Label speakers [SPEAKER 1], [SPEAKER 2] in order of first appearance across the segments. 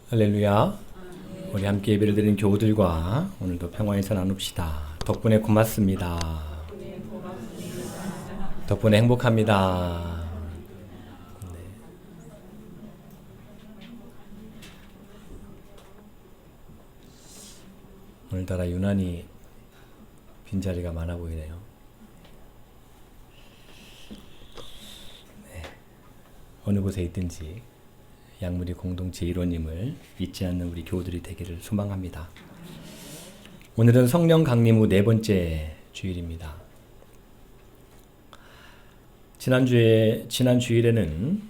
[SPEAKER 1] 할렐루야. 우리 함께 예배를 드린 교우들과 오늘도 평화에서 나눕시다. 덕분에 고맙습니다. 덕분에 행복합니다. 네. 오늘따라 유난히 빈자리가 많아 보이네요. 네. 어느 곳에 있든지 양무리 공동체 일원임을 잊지 않는 우리 교우들이 되기를 소망합니다. 오늘은 성령 강림 후 네 번째 주일입니다. 지난 주일에는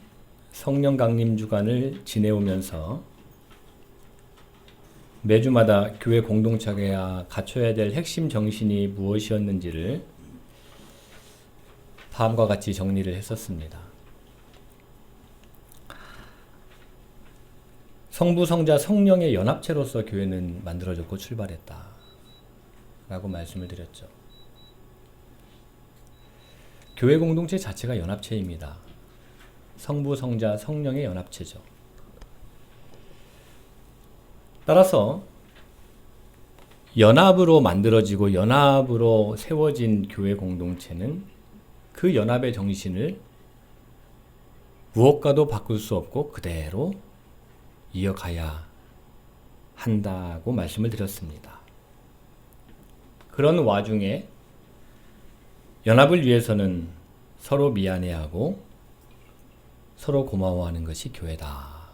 [SPEAKER 1] 성령 강림 주간을 지내오면서 매주마다 교회 공동체가 갖춰야 될 핵심 정신이 무엇이었는지를 다음과 같이 정리를 했었습니다. 성부, 성자, 성령의 연합체로서 교회는 만들어졌고 출발했다 라고 말씀을 드렸죠. 교회 공동체 자체가 연합체입니다. 성부, 성자, 성령의 연합체죠. 따라서 연합으로 만들어지고 연합으로 세워진 교회 공동체는 그 연합의 정신을 무엇과도 바꿀 수 없고 그대로 이어가야 한다고 말씀을 드렸습니다. 그런 와중에 연합을 위해서는 서로 미안해하고 서로 고마워하는 것이 교회다.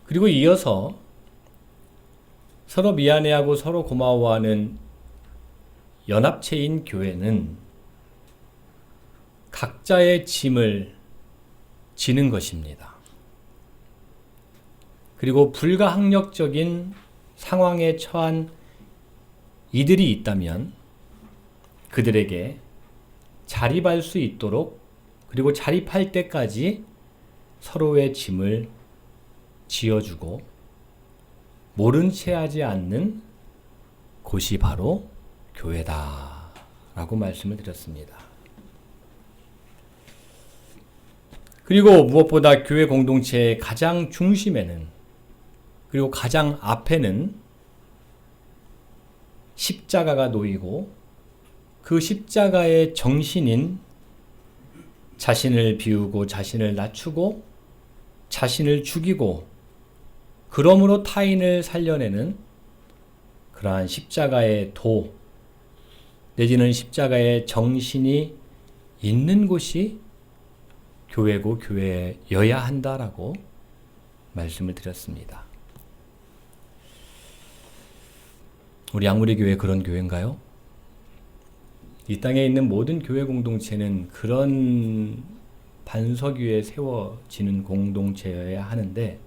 [SPEAKER 1] 그리고 이어서 서로 미안해하고 서로 고마워하는 연합체인 교회는 각자의 짐을 지는 것입니다. 그리고 불가항력적인 상황에 처한 이들이 있다면 그들에게 자립할 수 있도록 그리고 자립할 때까지 서로의 짐을 지어주고 모른 채 하지 않는 곳이 바로 교회다 라고 말씀을 드렸습니다. 그리고 무엇보다 교회 공동체의 가장 중심에는 그리고 가장 앞에는 십자가가 놓이고 그 십자가의 정신인 자신을 비우고 자신을 낮추고 자신을 죽이고 그러므로 타인을 살려내는 그러한 십자가의 도 내지는 십자가의 정신이 있는 곳이 교회고 교회여야 한다라고 말씀을 드렸습니다. 우리 양무리 교회 그런 교회인가요? 이 땅에 있는 모든 교회 공동체는 그런 반석 위에 세워지는 공동체여야 하는데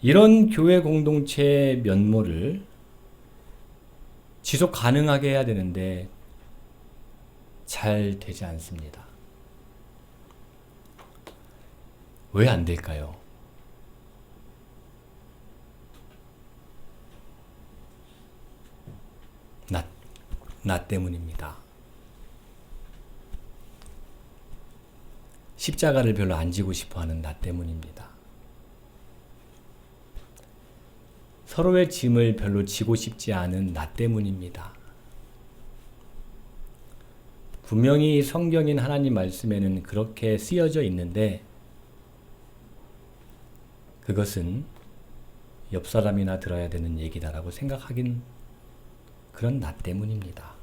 [SPEAKER 1] 이런 교회 공동체의 면모를 지속 가능하게 해야 되는데 잘 되지 않습니다. 왜 안 될까요? 나 때문입니다. 십자가를 별로 안 지고 싶어 하는 나 때문입니다. 서로의 짐을 별로 지고 싶지 않은 나 때문입니다. 분명히 성경인 하나님 말씀에는 그렇게 쓰여져 있는데 그것은 옆 사람이나 들어야 되는 얘기다라고 생각하긴 그런 나 때문입니다.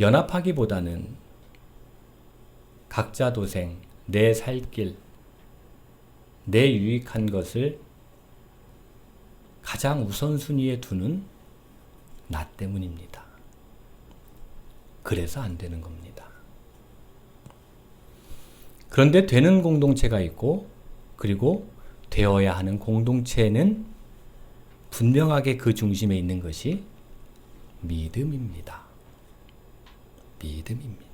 [SPEAKER 1] 연합하기보다는 각자 도생, 내 살 길, 내 유익한 것을 가장 우선순위에 두는 나 때문입니다. 그래서 안 되는 겁니다. 그런데 되는 공동체가 있고 그리고 되어야 하는 공동체는 분명하게 그 중심에 있는 것이 믿음입니다. 믿음입니다.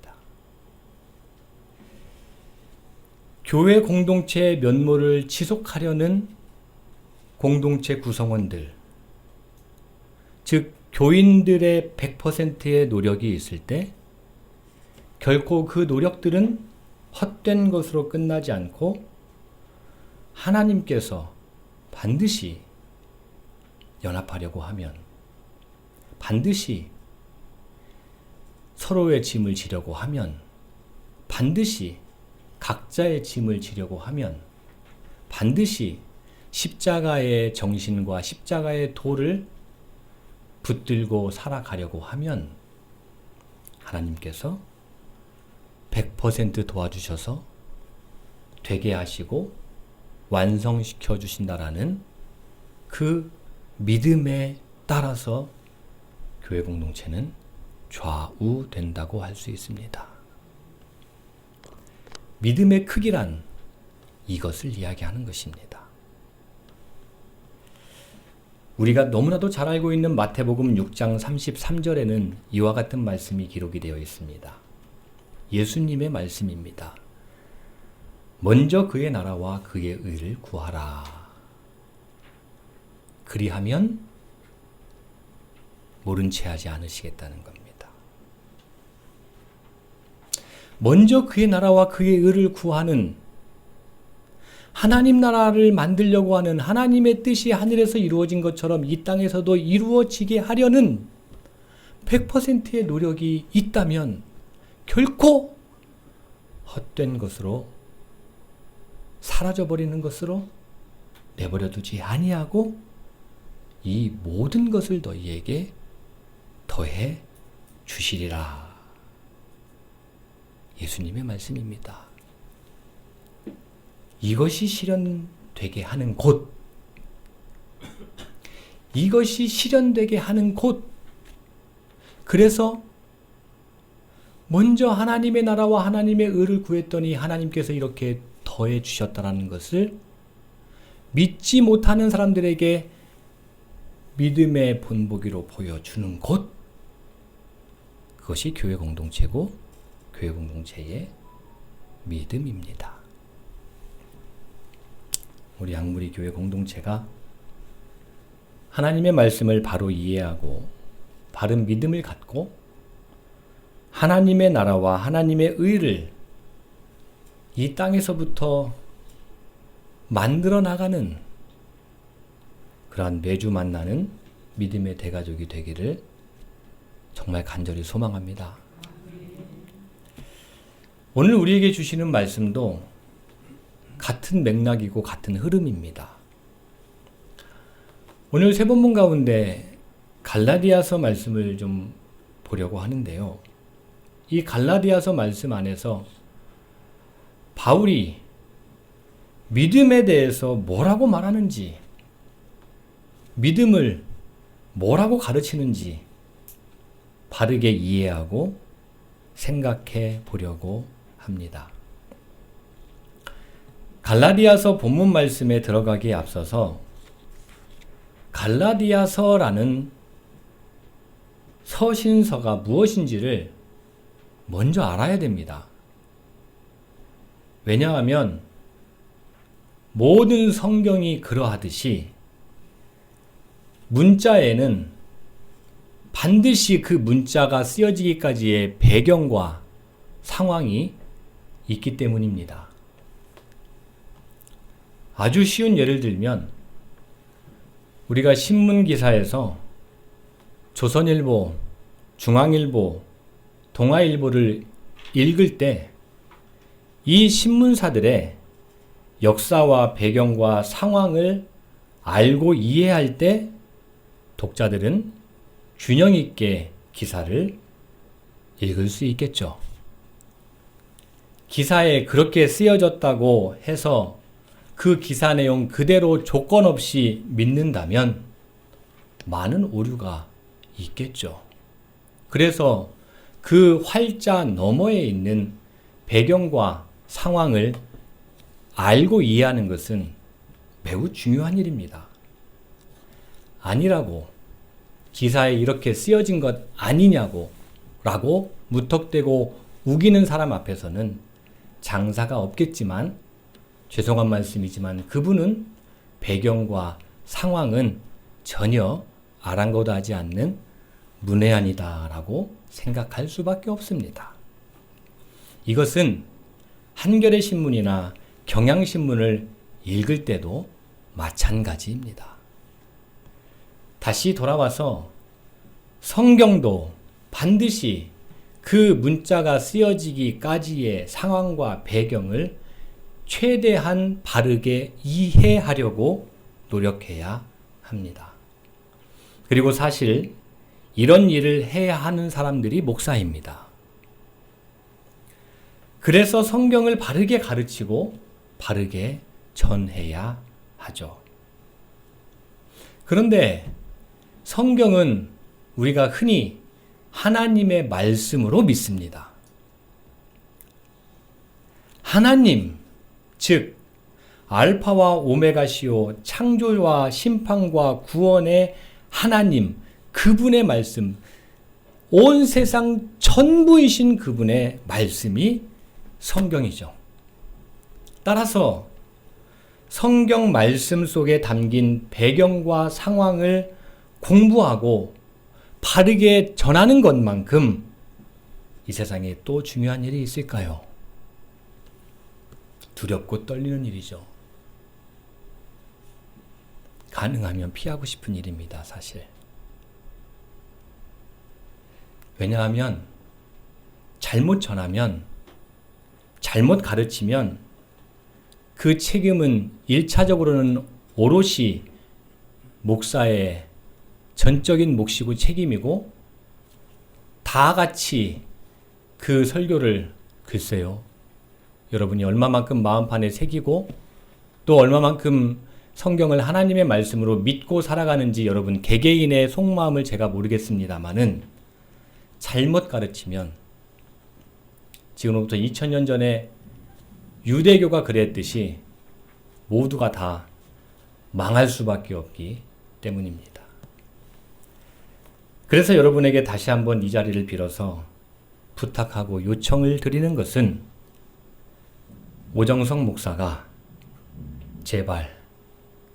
[SPEAKER 1] 교회 공동체의 면모를 지속하려는 공동체 구성원들, 즉 교인들의 100%의 노력이 있을 때 결코 그 노력들은 헛된 것으로 끝나지 않고 하나님께서 반드시 연합하려고 하면, 반드시 서로의 짐을 지려고 하면, 반드시 각자의 짐을 지려고 하면, 반드시 십자가의 정신과 십자가의 도를 붙들고 살아가려고 하면 하나님께서 100% 도와주셔서 되게 하시고 완성시켜 주신다라는 그 믿음에 따라서 교회 공동체는 좌우된다고 할 수 있습니다. 믿음의 크기란 이것을 이야기하는 것입니다. 우리가 너무나도 잘 알고 있는 마태복음 6장 33절에는 이와 같은 말씀이 기록이 되어 있습니다. 예수님의 말씀입니다. 먼저 그의 나라와 그의 의를 구하라. 그리하면 모른 채 하지 않으시겠다는 겁니다. 먼저 그의 나라와 그의 의를 구하는, 하나님 나라를 만들려고 하는 하나님의 뜻이 하늘에서 이루어진 것처럼 이 땅에서도 이루어지게 하려는 100%의 노력이 있다면 결코 헛된 것으로, 사라져버리는 것으로 내버려 두지 아니하고 이 모든 것을 너희에게 더해 주시리라. 예수님의 말씀입니다. 이것이 실현되게 하는 곳, 이것이 실현되게 하는 곳. 그래서 먼저 하나님의 나라와 하나님의 의를 구했더니 하나님께서 이렇게 더해 주셨다는 것을 믿지 못하는 사람들에게 믿음의 본보기로 보여주는 곳, 그것이 교회 공동체고 교회 공동체의 믿음입니다. 우리 양무리 교회 공동체가 하나님의 말씀을 바로 이해하고 바른 믿음을 갖고 하나님의 나라와 하나님의 의를 이 땅에서부터 만들어 나가는 그러한 매주 만나는 믿음의 대가족이 되기를 정말 간절히 소망합니다. 오늘 우리에게 주시는 말씀도 같은 맥락이고 같은 흐름입니다. 오늘 세 본문 가운데 갈라디아서 말씀을 좀 보려고 하는데요. 이 갈라디아서 말씀 안에서 바울이 믿음에 대해서 뭐라고 말하는지, 믿음을 뭐라고 가르치는지 바르게 이해하고 생각해 보려고 합니다. 갈라디아서 본문 말씀에 들어가기에 앞서서 갈라디아서라는 서신서가 무엇인지를 먼저 알아야 됩니다. 왜냐하면 모든 성경이 그러하듯이 문자에는 반드시 그 문자가 쓰여지기까지의 배경과 상황이 있기 때문입니다. 아주 쉬운 예를 들면 우리가 신문 기사에서 조선일보, 중앙일보, 동아일보를 읽을 때 이 신문사들의 역사와 배경과 상황을 알고 이해할 때 독자들은 균형 있게 기사를 읽을 수 있겠죠. 기사에 그렇게 쓰여졌다고 해서 그 기사 내용 그대로 조건 없이 믿는다면 많은 오류가 있겠죠. 그래서 그 활자 너머에 있는 배경과 상황을 알고 이해하는 것은 매우 중요한 일입니다. 아니라고, 기사에 이렇게 쓰여진 것 아니냐고 라고 무턱대고 우기는 사람 앞에서는 장사가 없겠지만, 죄송한 말씀이지만 그분은 배경과 상황은 전혀 아랑곳하지 않는 문외한이다 라고 생각할 수밖에 없습니다. 이것은 한겨레 신문이나 경향신문을 읽을 때도 마찬가지입니다. 다시 돌아와서 성경도 반드시 그 문자가 쓰여지기까지의 상황과 배경을 최대한 바르게 이해하려고 노력해야 합니다. 그리고 사실 이런 일을 해야 하는 사람들이 목사입니다. 그래서 성경을 바르게 가르치고 바르게 전해야 하죠. 그런데 성경은 우리가 흔히 하나님의 말씀으로 믿습니다. 하나님, 즉 알파와 오메가시오 창조와 심판과 구원의 하나님, 그분의 말씀, 온 세상 전부이신 그분의 말씀이 성경이죠. 따라서 성경 말씀 속에 담긴 배경과 상황을 공부하고 바르게 전하는 것만큼 이 세상에 또 중요한 일이 있을까요? 두렵고 떨리는 일이죠. 가능하면 피하고 싶은 일입니다, 사실. 왜냐하면 잘못 전하면, 잘못 가르치면 그 책임은 1차적으로는 오롯이 목사의 전적인 몫이고 책임이고, 다 같이 그 설교를 글쎄요, 여러분이 얼마만큼 마음판에 새기고 또 얼마만큼 성경을 하나님의 말씀으로 믿고 살아가는지 여러분 개개인의 속마음을 제가 모르겠습니다만은, 잘못 가르치면 지금부터 2000년 전에 유대교가 그랬듯이 모두가 다 망할 수밖에 없기 때문입니다. 그래서 여러분에게 다시 한번 이 자리를 빌어서 부탁하고 요청을 드리는 것은, 오정성 목사가 제발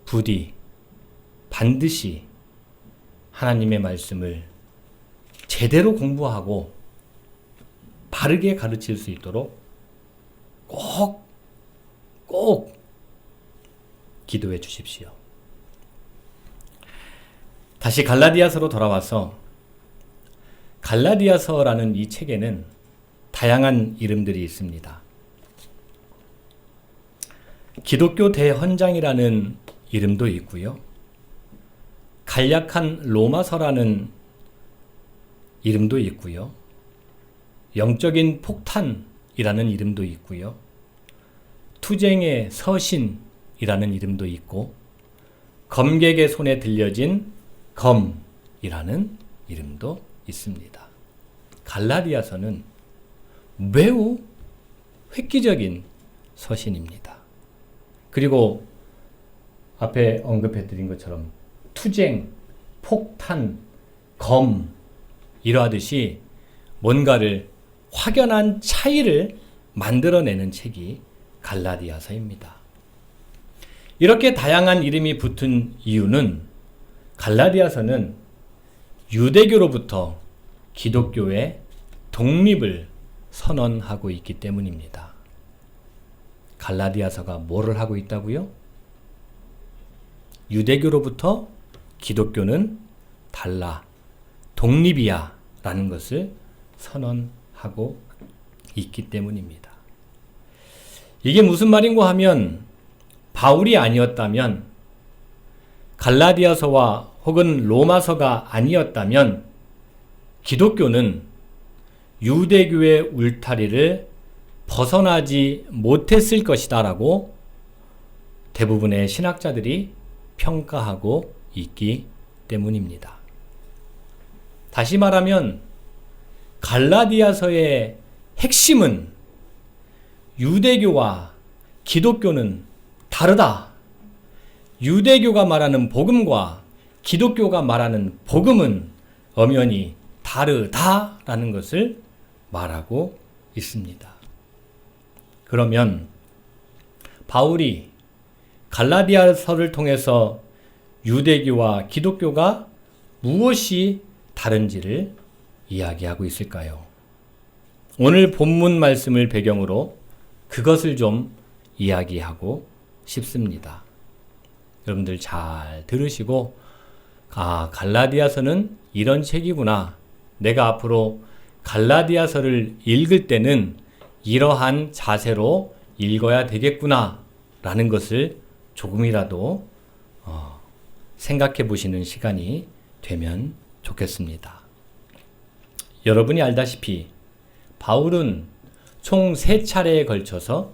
[SPEAKER 1] 부디 반드시 하나님의 말씀을 제대로 공부하고 바르게 가르칠 수 있도록 꼭 기도해 주십시오. 다시 갈라디아서로 돌아와서, 갈라디아서라는 이 책에는 다양한 이름들이 있습니다. 기독교 대헌장이라는 이름도 있고요. 간략한 로마서라는 이름도 있고요. 영적인 폭탄이라는 이름도 있고요. 투쟁의 서신이라는 이름도 있고, 검객의 손에 들려진 검이라는 이름도 있습니다. 갈라디아서는 매우 획기적인 서신입니다. 그리고 앞에 언급해드린 것처럼 투쟁, 폭탄, 검 이러하듯이 뭔가를 확연한 차이를 만들어내는 책이 갈라디아서입니다. 이렇게 다양한 이름이 붙은 이유는, 갈라디아서는 유대교로부터 기독교의 독립을 선언하고 있기 때문입니다. 갈라디아서가 뭐를 하고 있다고요? 유대교로부터 기독교는 달라, 독립이야 라는 것을 선언하고 있기 때문입니다. 이게 무슨 말인고 하면, 바울이 아니었다면, 갈라디아서와 혹은 로마서가 아니었다면 기독교는 유대교의 울타리를 벗어나지 못했을 것이다 라고 대부분의 신학자들이 평가하고 있기 때문입니다. 다시 말하면 갈라디아서의 핵심은 유대교와 기독교는 다르다. 유대교가 말하는 복음과 기독교가 말하는 복음은 엄연히 다르다라는 것을 말하고 있습니다. 그러면 바울이 갈라디아서를 통해서 유대교와 기독교가 무엇이 다른지를 이야기하고 있을까요? 오늘 본문 말씀을 배경으로 그것을 좀 이야기하고 싶습니다. 여러분들 잘 들으시고, 갈라디아서는 이런 책이구나. 내가 앞으로 갈라디아서를 읽을 때는 이러한 자세로 읽어야 되겠구나 라는 것을 조금이라도 생각해 보시는 시간이 되면 좋겠습니다. 여러분이 알다시피 바울은 총 3차례에 걸쳐서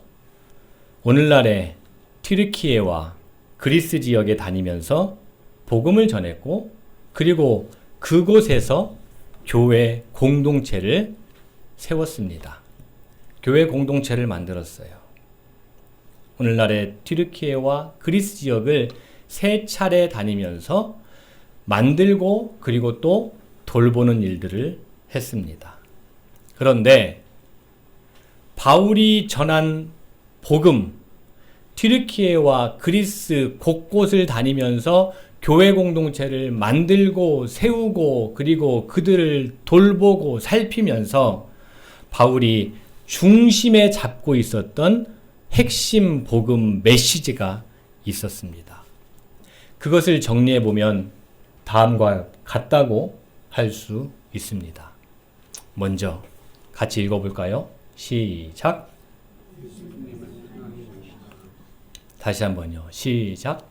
[SPEAKER 1] 오늘날의 튀르키예와 그리스 지역에 다니면서 복음을 전했고, 그리고 그곳에서 교회 공동체를 세웠습니다. 교회 공동체를 만들었어요. 오늘날의 튀르키예와 그리스 지역을 3차례 다니면서 만들고 그리고 또 돌보는 일들을 했습니다. 그런데 바울이 전한 복음, 튀르키예와 그리스 곳곳을 다니면서 교회 공동체를 만들고 세우고 그리고 그들을 돌보고 살피면서 바울이 중심에 잡고 있었던 핵심 복음 메시지가 있었습니다. 그것을 정리해 보면 다음과 같다고 할 수 있습니다. 먼저 같이 읽어볼까요? 시작. 다시 한번요. 시작.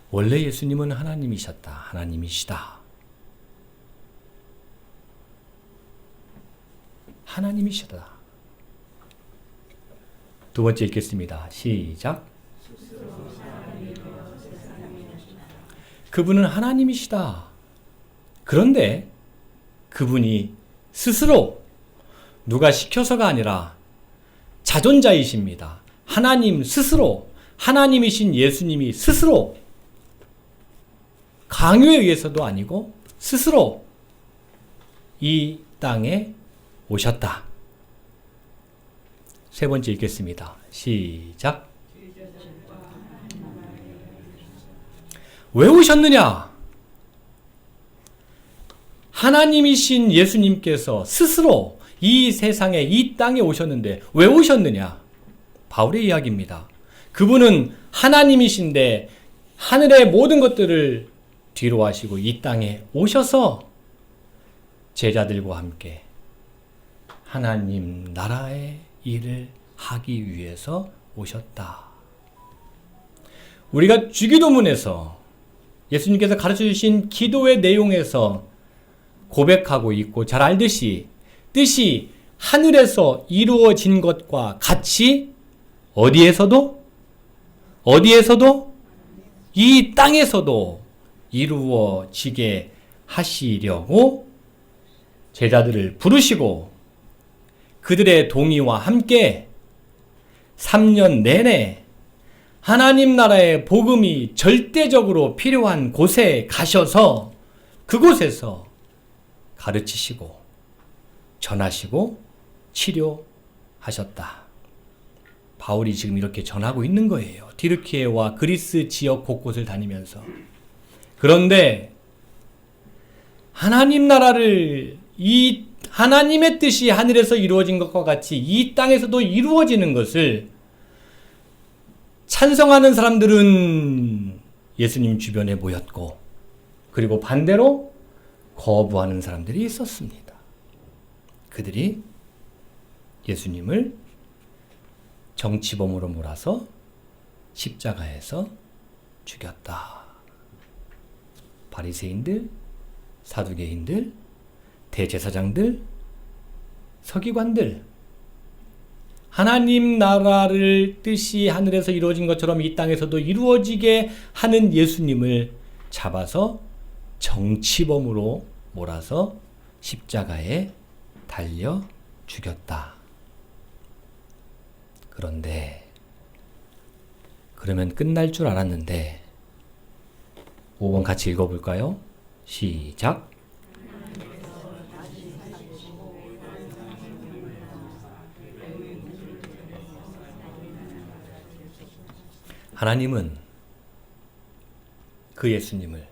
[SPEAKER 1] 원래 예수님은 하나님이셨다. 하나님이시다. 하나님이시다. 두 번째 읽겠습니다. 시작. 그분은 하나님이시다. 그런데 그분이 스스로 누가 시켜서가 아니라 자존자이십니다. 하나님 스스로, 하나님이신 예수님이 스스로 강요에 의해서도 아니고 스스로 이 땅에 오셨다. 세 번째 읽겠습니다. 시작. 왜 오셨느냐? 하나님이신 예수님께서 스스로 이 세상에, 이 땅에 오셨는데 왜 오셨느냐? 바울의 이야기입니다. 그분은 하나님이신데 하늘의 모든 것들을 뒤로 하시고 이 땅에 오셔서 제자들과 함께 하나님 나라의 일을 하기 위해서 오셨다. 우리가 주기도문에서 예수님께서 가르쳐 주신 기도의 내용에서 고백하고 있고 잘 알듯이 뜻이 하늘에서 이루어진 것과 같이 어디에서도 이 땅에서도 이루어지게 하시려고 제자들을 부르시고 그들의 동의와 함께 3년 내내 하나님 나라의 복음이 절대적으로 필요한 곳에 가셔서 그곳에서 가르치시고 전하시고 치료하셨다. 바울이 지금 이렇게 전하고 있는 거예요. 튀르키예와 그리스 지역 곳곳을 다니면서. 그런데 하나님 나라를 이 하나님의 뜻이 하늘에서 이루어진 것과 같이 이 땅에서도 이루어지는 것을 찬성하는 사람들은 예수님 주변에 모였고, 그리고 반대로 거부하는 사람들이 있었습니다. 그들이 예수님을 정치범으로 몰아서 십자가에서 죽였다. 바리새인들, 사두개인들, 대제사장들, 서기관들, 하나님 나라를 뜻이 하늘에서 이루어진 것처럼 이 땅에서도 이루어지게 하는 예수님을 잡아서 정치범으로 몰아서 십자가에 달려 죽였다. 그런데 그러면 끝날 줄 알았는데 5번 같이 읽어볼까요? 시작. 하나님은 그 예수님을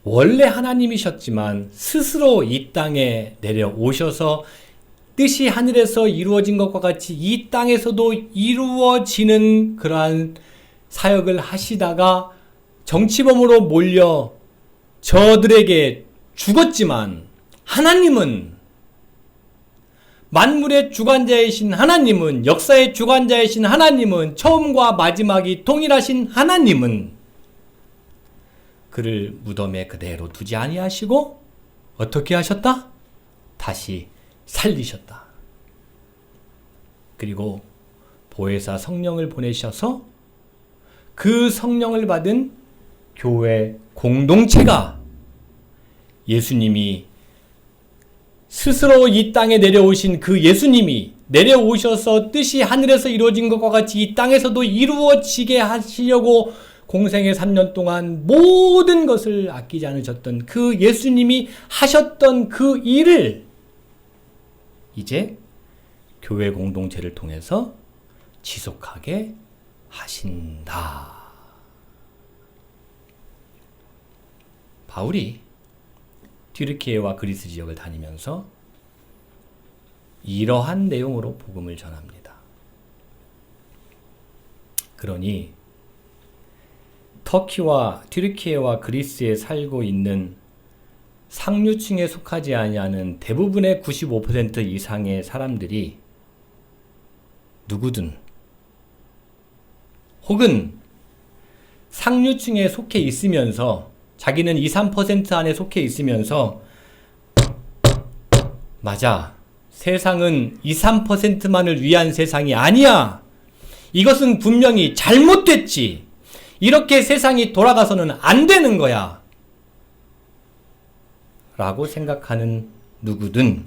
[SPEAKER 1] 원래 하나님이셨지만 스스로 이 땅에 내려오셔서 뜻이 하늘에서 이루어진 것과 같이 이 땅에서도 이루어지는 그러한 사역을 하시다가 정치범으로 몰려 저들에게 죽었지만 하나님은, 만물의 주관자이신 하나님은, 역사의 주관자이신 하나님은, 처음과 마지막이 동일하신 하나님은 그를 무덤에 그대로 두지 아니하시고 어떻게 하셨다? 다시 살리셨다. 그리고 보혜사 성령을 보내셔서 그 성령을 받은 교회 공동체가 예수님이 스스로 이 땅에 내려오신 그 예수님이 내려오셔서 뜻이 하늘에서 이루어진 것과 같이 이 땅에서도 이루어지게 하시려고 공생의 3년 동안 모든 것을 아끼지 않으셨던 그 예수님이 하셨던 그 일을 이제 교회 공동체를 통해서 지속하게 하신다. 바울이 튀르키예와 그리스 지역을 다니면서 이러한 내용으로 복음을 전합니다. 그러니 터키와 튀르키예와 그리스에 살고 있는 상류층에 속하지 아니하는 대부분의 95% 이상의 사람들이 누구든 혹은 상류층에 속해 있으면서 자기는 2, 3% 안에 속해 있으면서 맞아, 세상은 2, 3%만을 위한 세상이 아니야. 이것은 분명히 잘못됐지. 이렇게 세상이 돌아가서는 안 되는 거야. 라고 생각하는 누구든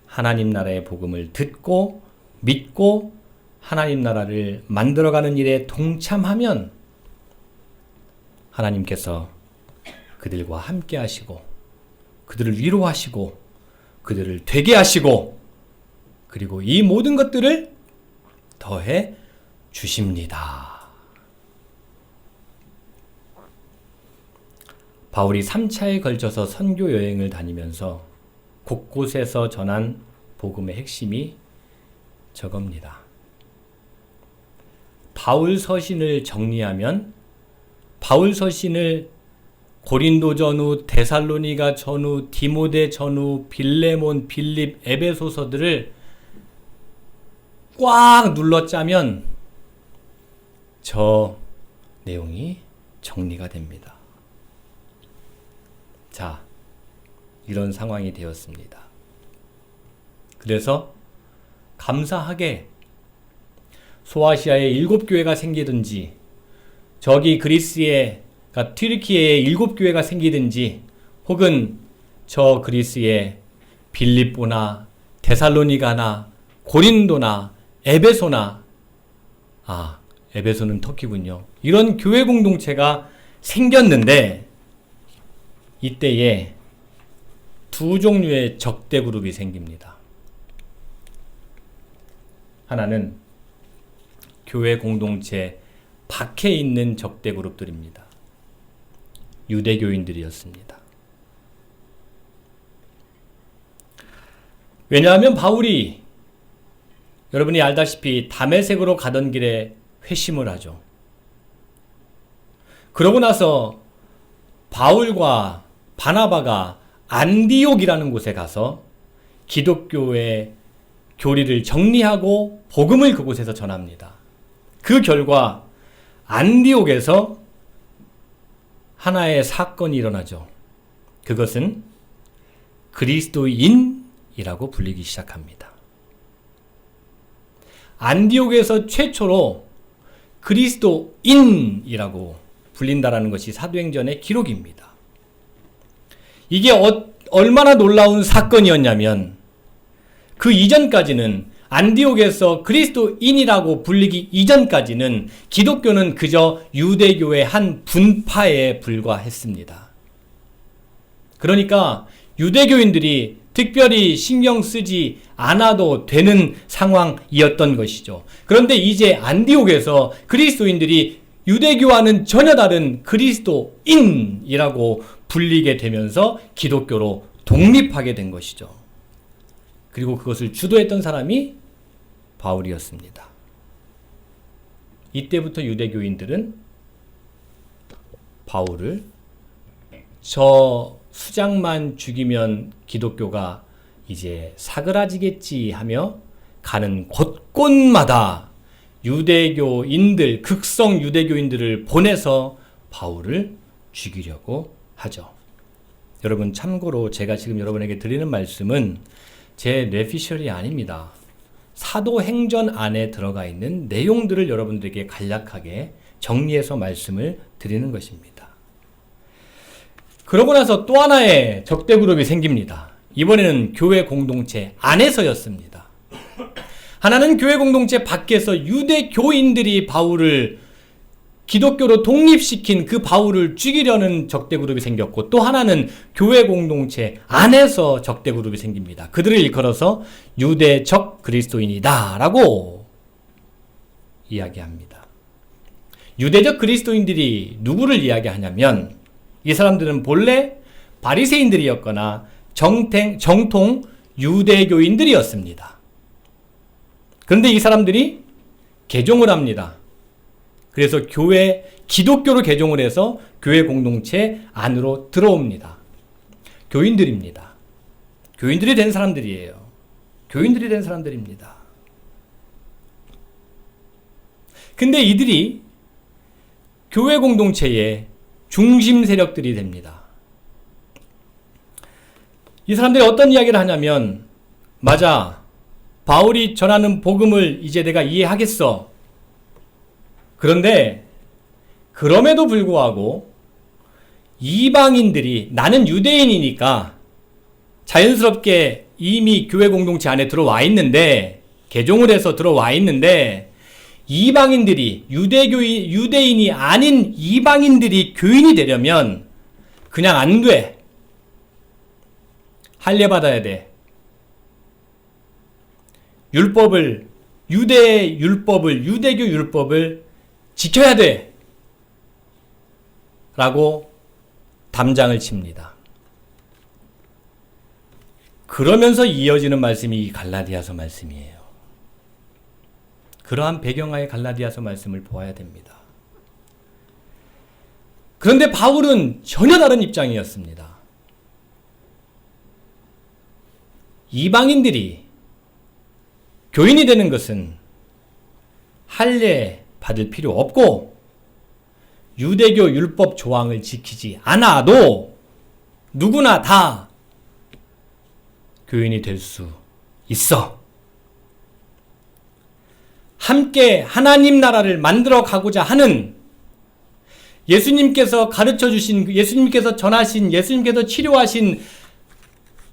[SPEAKER 1] 하나님 나라의 복음을 듣고 믿고 하나님 나라를 만들어가는 일에 동참하면 하나님께서 그들과 함께 하시고 그들을 위로하시고 그들을 되게 하시고 그리고 이 모든 것들을 더해 주십니다. 바울이 3차에 걸쳐서 선교 여행을 다니면서 곳곳에서 전한 복음의 핵심이 저겁니다. 바울 서신을 정리하면 바울 서신을 고린도 전후, 데살로니가 전후, 디모데 전후, 빌레몬, 빌립, 에베소서들을 꽉 눌러 짜면 저 내용이 정리가 됩니다. 자, 이런 상황이 되었습니다. 그래서 감사하게 소아시아에 7교회가 생기든지 저기 그리스에 튀르키예에 7교회가 생기든지 혹은 저 그리스의 빌립보나 데살로니가나 고린도나 에베소나 에베소는 터키군요. 이런 교회 공동체가 생겼는데 이때에 두 종류의 적대 그룹이 생깁니다. 하나는 교회 공동체 밖에 있는 적대 그룹들입니다. 유대교인들이었습니다. 왜냐하면 바울이 여러분이 알다시피 다메섹으로 가던 길에 회심을 하죠. 그러고 나서 바울과 바나바가 안디옥이라는 곳에 가서 기독교의 교리를 정리하고 복음을 그곳에서 전합니다. 그 결과 안디옥에서 하나의 사건이 일어나죠. 그것은 그리스도인이라고 불리기 시작합니다. 안디옥에서 최초로 그리스도인이라고 불린다라는 것이 사도행전의 기록입니다. 이게 얼마나 놀라운 사건이었냐면 그 이전까지는 안디옥에서 그리스도인이라고 불리기 이전까지는 기독교는 그저 유대교의 한 분파에 불과했습니다. 그러니까 유대교인들이 특별히 신경 쓰지 않아도 되는 상황이었던 것이죠. 그런데 이제 안디옥에서 그리스도인들이 유대교와는 전혀 다른 그리스도인이라고 불리게 되면서 기독교로 독립하게 된 것이죠. 그리고 그것을 주도했던 사람이 바울이었습니다. 이때부터 유대교인들은 바울을 저 수장만 죽이면 기독교가 이제 사그라지겠지 하며 가는 곳곳마다 유대교인들, 극성 유대교인들을 보내서 바울을 죽이려고 하죠. 여러분, 참고로 제가 지금 여러분에게 드리는 말씀은 제 뇌피셜이 아닙니다. 사도행전 안에 들어가 있는 내용들을 여러분들에게 간략하게 정리해서 말씀을 드리는 것입니다. 그러고 나서 또 하나의 적대 그룹이 생깁니다. 이번에는 교회 공동체 안에서였습니다. 하나는 교회 공동체 밖에서 유대교인들이 바울을 기독교로 독립시킨 그 바울을 죽이려는 적대 그룹이 생겼고, 또 하나는 교회 공동체 안에서 적대 그룹이 생깁니다. 그들을 일컬어서 유대적 그리스도인이다 라고 이야기합니다. 유대적 그리스도인들이 누구를 이야기하냐면, 이 사람들은 본래 바리새인들이었거나 정통 유대교인들이었습니다. 그런데 이 사람들이 개종을 합니다. 그래서 기독교로 개종을 해서 교회 공동체 안으로 들어옵니다. 교인들입니다. 교인들이 된 사람들이에요. 교인들이 된 사람들입니다. 근데 이들이 교회 공동체의 중심 세력들이 됩니다. 이 사람들이 어떤 이야기를 하냐면, 맞아, 바울이 전하는 복음을 이제 내가 이해하겠어. 그런데 그럼에도 불구하고 이방인들이, 나는 유대인이니까 자연스럽게 이미 교회 공동체 안에 들어와 있는데, 개종을 해서 들어와 있는데, 이방인들이, 유대인이 아닌 이방인들이 교인이 되려면 그냥 안 돼. 할례 받아야 돼. 유대교 율법을 지켜야 돼. 라고 담장을 칩니다. 그러면서 이어지는 말씀이 이 갈라디아서 말씀이에요. 그러한 배경하에 갈라디아서 말씀을 보아야 됩니다. 그런데 바울은 전혀 다른 입장이었습니다. 이방인들이 교인이 되는 것은 할례 받을 필요 없고 유대교 율법 조항을 지키지 않아도 누구나 다 교인이 될 수 있어. 함께 하나님 나라를 만들어 가고자 하는 예수님께서 가르쳐 주신, 예수님께서 전하신, 예수님께서 치료하신,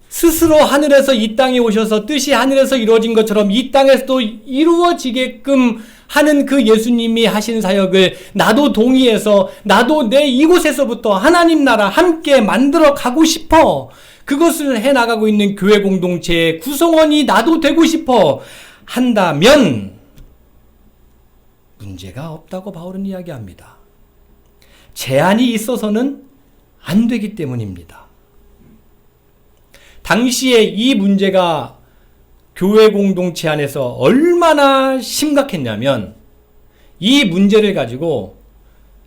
[SPEAKER 1] 스스로 하늘에서 이 땅에 오셔서 뜻이 하늘에서 이루어진 것처럼 이 땅에서도 이루어지게끔 하는 그 예수님이 하신 사역을 나도 동의해서, 나도 내 이곳에서부터 하나님 나라 함께 만들어 가고 싶어. 그것을 해나가고 있는 교회 공동체의 구성원이 나도 되고 싶어 한다면 문제가 없다고 바울은 이야기합니다. 제한이 있어서는 안 되기 때문입니다. 당시에 이 문제가 교회 공동체 안에서 얼마나 심각했냐면, 이 문제를 가지고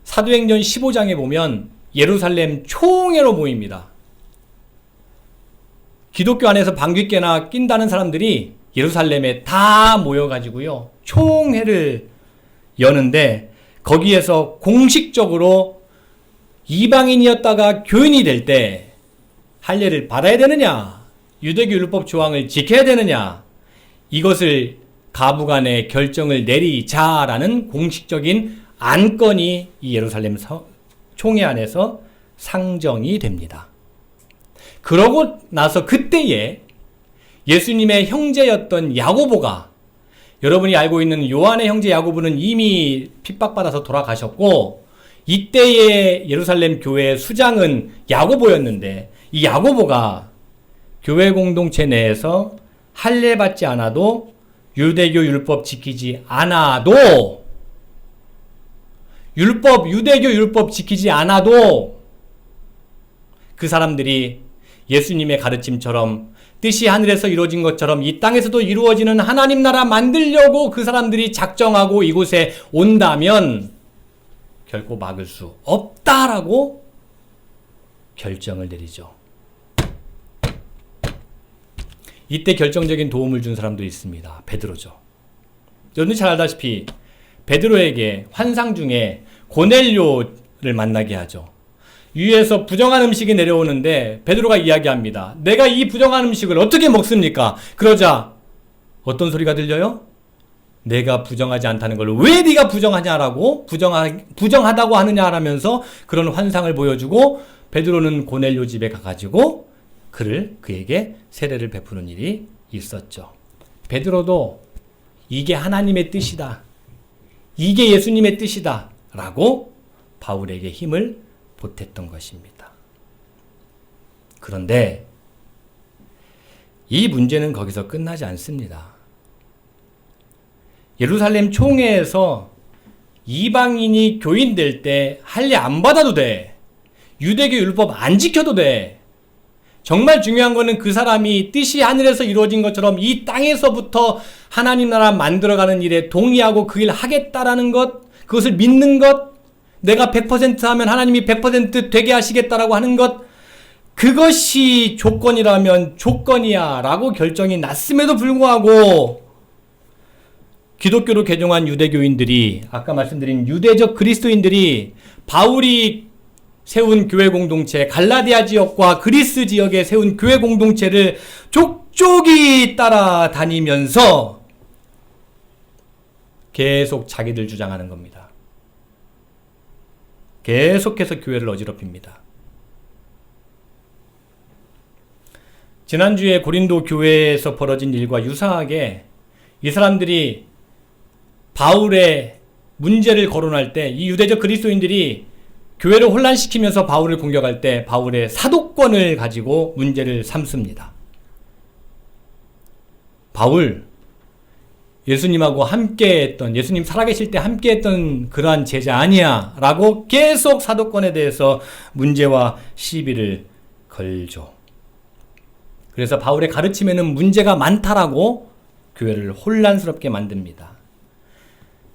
[SPEAKER 1] 사도행전 15장에 보면 예루살렘 총회로 모입니다. 기독교 안에서 방귀깨나 낀다는 사람들이 예루살렘에 다 모여가지고요, 총회를 여는데, 거기에서 공식적으로 이방인이었다가 교인이 될 때 할례를 받아야 되느냐, 유대교 율법 조항을 지켜야 되느냐, 이것을 가부간에 결정을 내리자라는 공식적인 안건이 이 예루살렘 총회 안에서 상정이 됩니다. 그러고 나서 그때에 예수님의 형제였던 야고보가, 여러분이 알고 있는 요한의 형제 야고보는 이미 핍박받아서 돌아가셨고, 이때의 예루살렘 교회의 수장은 야고보였는데, 이 야고보가 교회 공동체 내에서 할례 받지 않아도, 유대교 율법 지키지 않아도 유대교 율법 지키지 않아도 그 사람들이 예수님의 가르침처럼 뜻이 하늘에서 이루어진 것처럼 이 땅에서도 이루어지는 하나님 나라 만들려고 그 사람들이 작정하고 이곳에 온다면 결코 막을 수 없다라고 결정을 내리죠. 이때 결정적인 도움을 준 사람도 있습니다. 베드로죠. 여러분이 잘 알다시피 베드로에게 환상 중에 고넬료를 만나게 하죠. 위에서 부정한 음식이 내려오는데 베드로가 이야기합니다. 내가 이 부정한 음식을 어떻게 먹습니까? 그러자 어떤 소리가 들려요? 내가 부정하지 않다는 걸 왜 네가 부정하냐라고 부정하다고 하느냐라면서 그런 환상을 보여주고 베드로는 고넬료 집에 가가지고 그에게 세례를 베푸는 일이 있었죠. 베드로도 이게 하나님의 뜻이다. 이게 예수님의 뜻이다. 라고 바울에게 힘을 보탰던 것입니다. 그런데 이 문제는 거기서 끝나지 않습니다. 예루살렘 총회에서 이방인이 교인 될 때 할례 안 받아도 돼. 유대교 율법 안 지켜도 돼. 정말 중요한 거는 그 사람이 뜻이 하늘에서 이루어진 것처럼 이 땅에서부터 하나님 나라 만들어가는 일에 동의하고 그 일 하겠다라는 것, 그것을 믿는 것, 내가 100% 하면 하나님이 100% 되게 하시겠다라고 하는 것, 그것이 조건이라면 조건이야 라고 결정이 났음에도 불구하고 기독교로 개종한 유대교인들이, 아까 말씀드린 유대적 그리스도인들이 바울이 세운 교회 공동체, 갈라디아 지역과 그리스 지역에 세운 교회 공동체를 족족이 따라다니면서 계속 자기들 주장하는 겁니다. 계속해서 교회를 어지럽힙니다. 지난주에 고린도 교회에서 벌어진 일과 유사하게 이 사람들이 바울의 문제를 거론할 때 이 유대적 그리스도인들이 교회를 혼란시키면서 바울을 공격할 때 바울의 사도권을 가지고 문제를 삼습니다. 바울, 예수님하고 함께했던, 예수님 살아계실 때 함께했던 그러한 제자 아니야 라고 계속 사도권에 대해서 문제와 시비를 걸죠. 그래서 바울의 가르침에는 문제가 많다라고 교회를 혼란스럽게 만듭니다.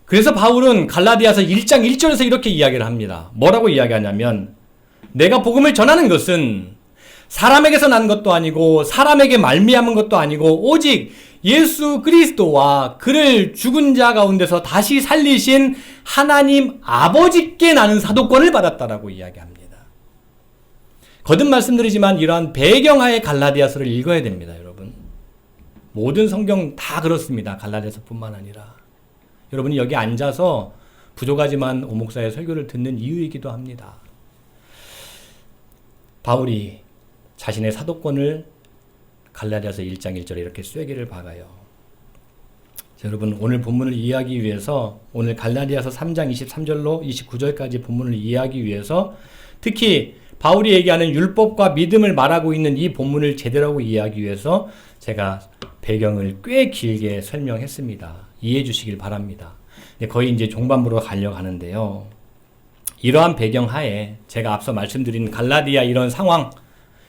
[SPEAKER 1] 그래서 바울은 갈라디아서 1장 1절에서 이렇게 이야기를 합니다. 뭐라고 이야기하냐면, 내가 복음을 전하는 것은 사람에게서 난 것도 아니고 사람에게 말미암은 것도 아니고 오직 예수 그리스도와 그를 죽은 자 가운데서 다시 살리신 하나님 아버지께 나는 사도권을 받았다라고 이야기합니다. 거듭 말씀드리지만 이러한 배경하에 갈라디아서를 읽어야 됩니다, 여러분. 모든 성경 다 그렇습니다. 갈라디아서뿐만 아니라. 여러분이 여기 앉아서 부족하지만 오목사의 설교를 듣는 이유이기도 합니다. 바울이 자신의 사도권을 갈라디아서 1장 1절에 이렇게 쐐기를 박아요. 자, 여러분 오늘 본문을 이해하기 위해서 오늘 갈라디아서 3장 23절로 29절까지 본문을 이해하기 위해서 특히 바울이 얘기하는 율법과 믿음을 말하고 있는 이 본문을 제대로 이해하기 위해서 제가 배경을 꽤 길게 설명했습니다. 이해해 주시길 바랍니다. 거의 이제 종반부로 가려고 하는데요. 이러한 배경 하에 제가 앞서 말씀드린 갈라디아 이런 상황,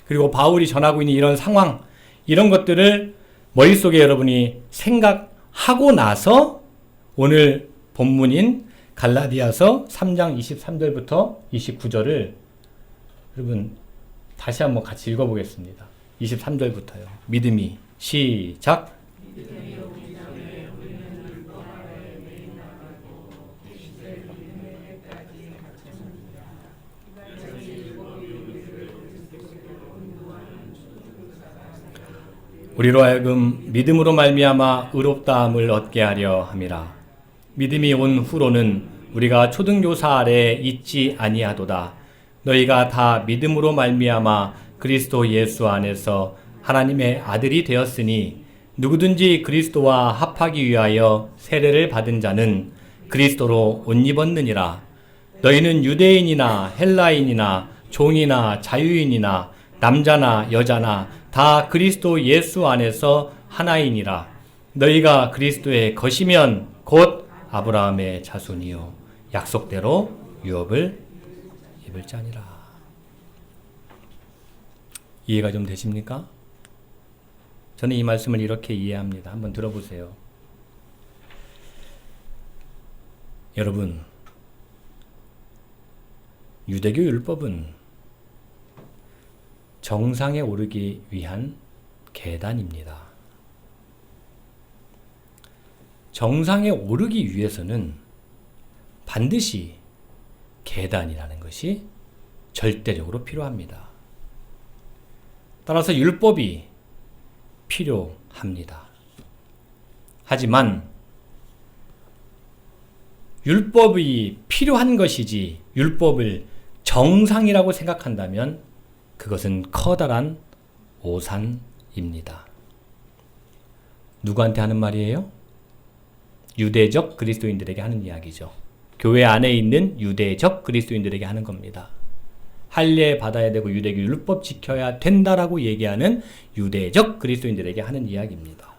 [SPEAKER 1] 그리고 바울이 전하고 있는 이런 상황, 이런 것들을 머릿속에 여러분이 생각하고 나서 오늘 본문인 갈라디아서 3장 23절부터 29절을 여러분 다시 한번 같이 읽어보겠습니다. 23절부터요. 믿음이 시작. 우리로 하여금 믿음으로 말미암아 의롭다함을 얻게 하려 함이라. 믿음이 온 후로는 우리가 초등교사 아래 있지 아니하도다. 너희가 다 믿음으로 말미암아 그리스도 예수 안에서 하나님의 아들이 되었으니 누구든지 그리스도와 합하기 위하여 세례를 받은 자는 그리스도로 옷 입었느니라. 너희는 유대인이나 헬라인이나 종이나 자유인이나 남자나 여자나 다 그리스도 예수 안에서 하나이니라. 너희가 그리스도의 것이면 곧 아브라함의 자손이요 약속대로 유업을 입을 자니라. 이해가 좀 되십니까? 저는 이 말씀을 이렇게 이해합니다. 한번 들어보세요. 여러분, 유대교 율법은 정상에 오르기 위한 계단입니다. 정상에 오르기 위해서는 반드시 계단이라는 것이 절대적으로 필요합니다. 따라서 율법이 필요합니다. 하지만 율법이 필요한 것이지 율법을 정상이라고 생각한다면 그것은 커다란 오산입니다. 누구한테 하는 말이에요? 유대적 그리스도인들에게 하는 이야기죠. 교회 안에 있는 유대적 그리스도인들에게 하는 겁니다. 할례 받아야 되고 유대교 율법 지켜야 된다라고 얘기하는 유대적 그리스도인들에게 하는 이야기입니다.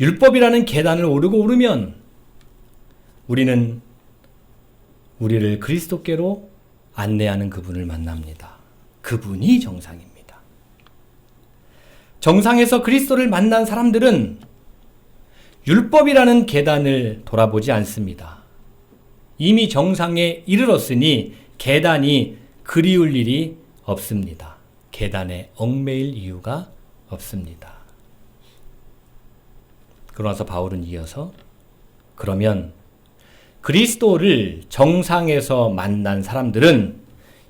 [SPEAKER 1] 율법이라는 계단을 오르고 오르면 우리는 우리를 그리스도께로 안내하는 그분을 만납니다. 그분이 정상입니다. 정상에서 그리스도를 만난 사람들은 율법이라는 계단을 돌아보지 않습니다. 이미 정상에 이르렀으니 계단이 그리울 일이 없습니다. 계단에 얽매일 이유가 없습니다. 그러나서 바울은 이어서 그러면 그리스도를 정상에서 만난 사람들은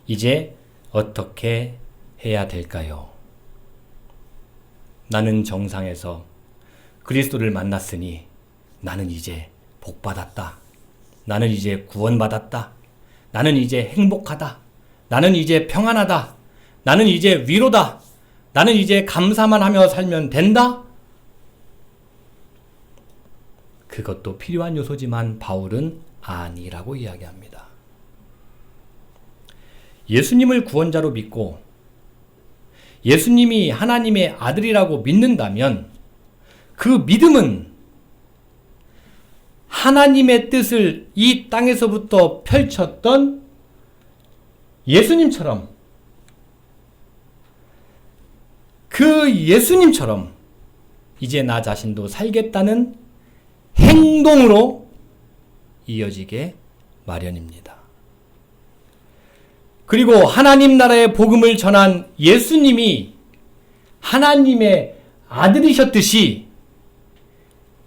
[SPEAKER 1] 이제 어떻게 해야 될까요? 나는 정상에서 그리스도를 만났으니 나는 이제 복받았다. 나는 이제 구원받았다. 나는 이제 행복하다. 나는 이제 평안하다. 나는 이제 위로다. 나는 이제 감사만 하며 살면 된다? 그것도 필요한 요소지만 바울은 아니라고 이야기합니다. 예수님을 구원자로 믿고 예수님이 하나님의 아들이라고 믿는다면 그 믿음은 하나님의 뜻을 이 땅에서부터 펼쳤던 예수님처럼 그 예수님처럼 이제 나 자신도 살겠다는 행동으로 이어지게 마련입니다. 그리고 하나님 나라의 복음을 전한 예수님이 하나님의 아들이셨듯이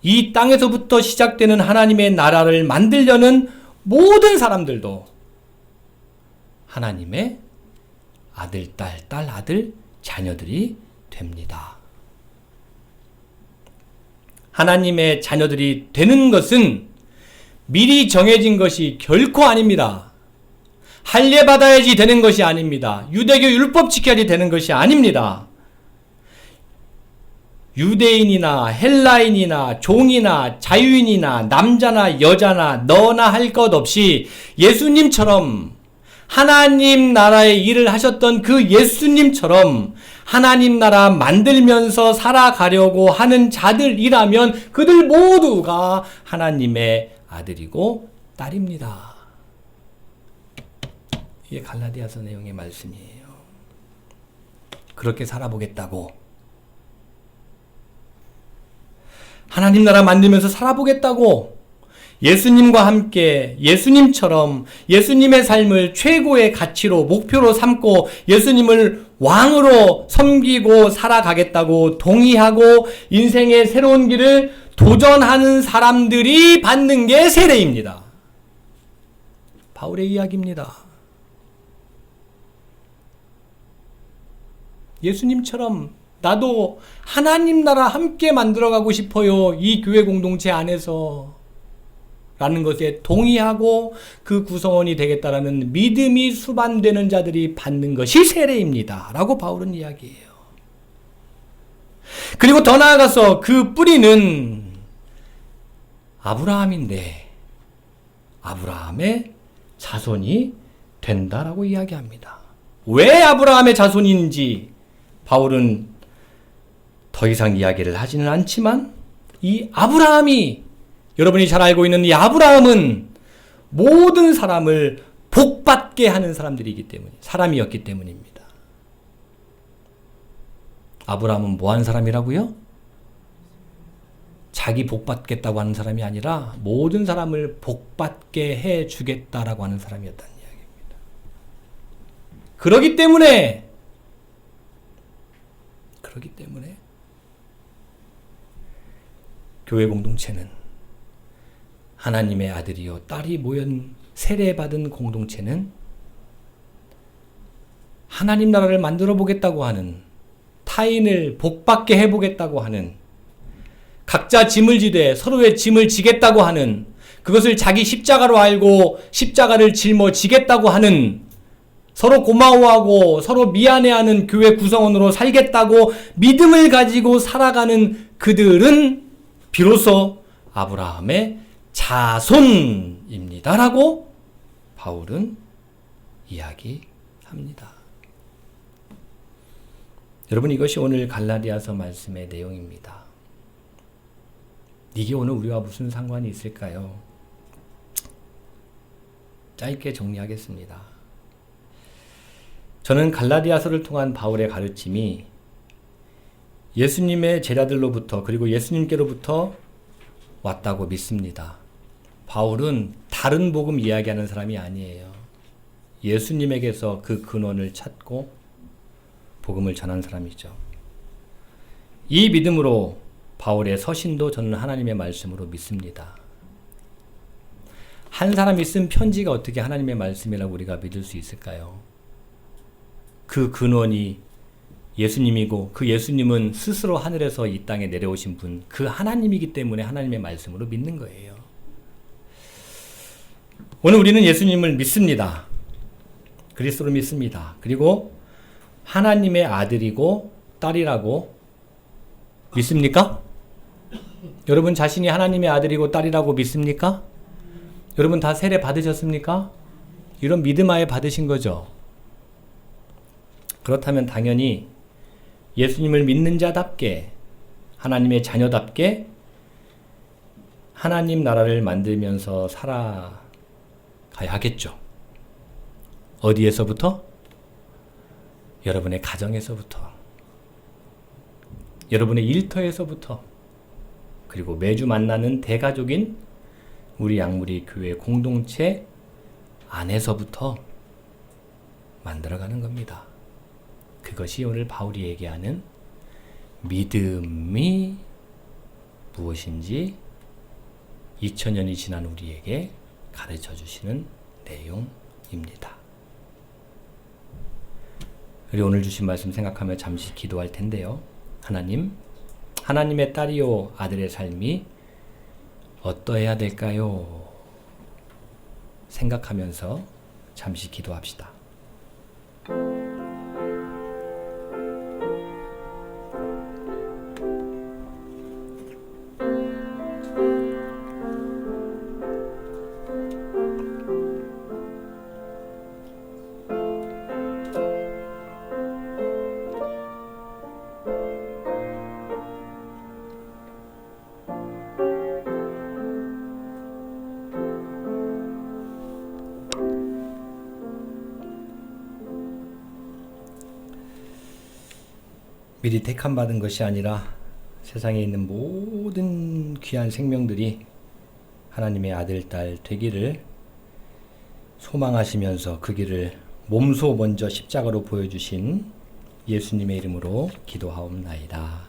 [SPEAKER 1] 이 땅에서부터 시작되는 하나님의 나라를 만들려는 모든 사람들도 하나님의 아들, 딸, 아들, 자녀들이 됩니다. 하나님의 자녀들이 되는 것은 미리 정해진 것이 결코 아닙니다. 할례 받아야지 되는 것이 아닙니다. 유대교 율법 지켜야지 되는 것이 아닙니다. 유대인이나 헬라인이나 종이나 자유인이나 남자나 여자나 너나 할 것 없이 예수님처럼 하나님 나라의 일을 하셨던 그 예수님처럼 하나님 나라 만들면서 살아가려고 하는 자들이라면 그들 모두가 하나님의 아들이고 딸입니다. 이게 갈라디아서 내용의 말씀이에요. 그렇게 살아보겠다고, 하나님 나라 만들면서 살아보겠다고, 예수님과 함께 예수님처럼 예수님의 삶을 최고의 가치로 목표로 삼고 예수님을 왕으로 섬기고 살아가겠다고 동의하고 인생의 새로운 길을 도전하는 사람들이 받는 게 세례입니다. 바울의 이야기입니다. 예수님처럼 나도 하나님 나라 함께 만들어가고 싶어요. 이 교회 공동체 안에서 라는 것에 동의하고 그 구성원이 되겠다라는 믿음이 수반되는 자들이 받는 것이 세례입니다. 라고 바울은 이야기해요. 그리고 더 나아가서 그 뿌리는 아브라함인데 아브라함의 자손이 된다라고 이야기합니다. 왜 아브라함의 자손인지 바울은 더 이상 이야기를 하지는 않지만 이 아브라함이, 여러분이 잘 알고 있는 이 아브라함은 모든 사람을 복받게 하는 사람이었기 때문입니다. 아브라함은 뭐한 사람이라고요? 자기 복받겠다고 하는 사람이 아니라 모든 사람을 복받게 해주겠다라고 하는 사람이었다는 이야기입니다. 그러기 때문에 교회 공동체는, 하나님의 아들이요 딸이 모연 세례받은 공동체는 하나님 나라를 만들어 보겠다고 하는, 타인을 복받게 해보겠다고 하는, 각자 짐을 지되 서로의 짐을 지겠다고 하는, 그것을 자기 십자가로 알고 십자가를 짊어지겠다고 하는, 서로 고마워하고 서로 미안해하는 교회 구성원으로 살겠다고 믿음을 가지고 살아가는 그들은 비로소 아브라함의 자손입니다라고 바울은 이야기합니다. 여러분, 이것이 오늘 갈라디아서 말씀의 내용입니다. 이게 오늘 우리와 무슨 상관이 있을까요? 짧게 정리하겠습니다. 저는 갈라디아서를 통한 바울의 가르침이 예수님의 제자들로부터, 그리고 예수님께로부터 왔다고 믿습니다. 바울은 다른 복음 이야기하는 사람이 아니에요. 예수님에게서 그 근원을 찾고 복음을 전한 사람이죠. 이 믿음으로 바울의 서신도 저는 하나님의 말씀으로 믿습니다. 한 사람이 쓴 편지가 어떻게 하나님의 말씀이라고 우리가 믿을 수 있을까요? 그 근원이 예수님이고, 그 예수님은 스스로 하늘에서 이 땅에 내려오신 분, 그 하나님이기 때문에 하나님의 말씀으로 믿는 거예요. 오늘 우리는 예수님을 믿습니다. 그리스도를 믿습니다. 그리고 하나님의 아들이고 딸이라고 믿습니까? 여러분 자신이 하나님의 아들이고 딸이라고 믿습니까? 여러분 다 세례 받으셨습니까? 이런 믿음 하에 받으신 거죠. 그렇다면 당연히 예수님을 믿는 자답게, 하나님의 자녀답게 하나님 나라를 만들면서 살아가야 하겠죠. 어디에서부터? 여러분의 가정에서부터, 여러분의 일터에서부터, 그리고 매주 만나는 대가족인 우리 양무리 교회 공동체 안에서부터 만들어가는 겁니다. 그것이 오늘 바울이 얘기하는 믿음이 무엇인지 2000년이 지난 우리에게 가르쳐 주시는 내용입니다. 그리고 오늘 주신 말씀 생각하며 잠시 기도할 텐데요. 하나님의 딸이요 아들의 삶이 어떠해야 될까요? 생각하면서 잠시 기도합시다. 미리 택함받은 것이 아니라 세상에 있는 모든 귀한 생명들이 하나님의 아들, 딸 되기를 소망하시면서 그 길을 몸소 먼저 십자가로 보여주신 예수님의 이름으로 기도하옵나이다.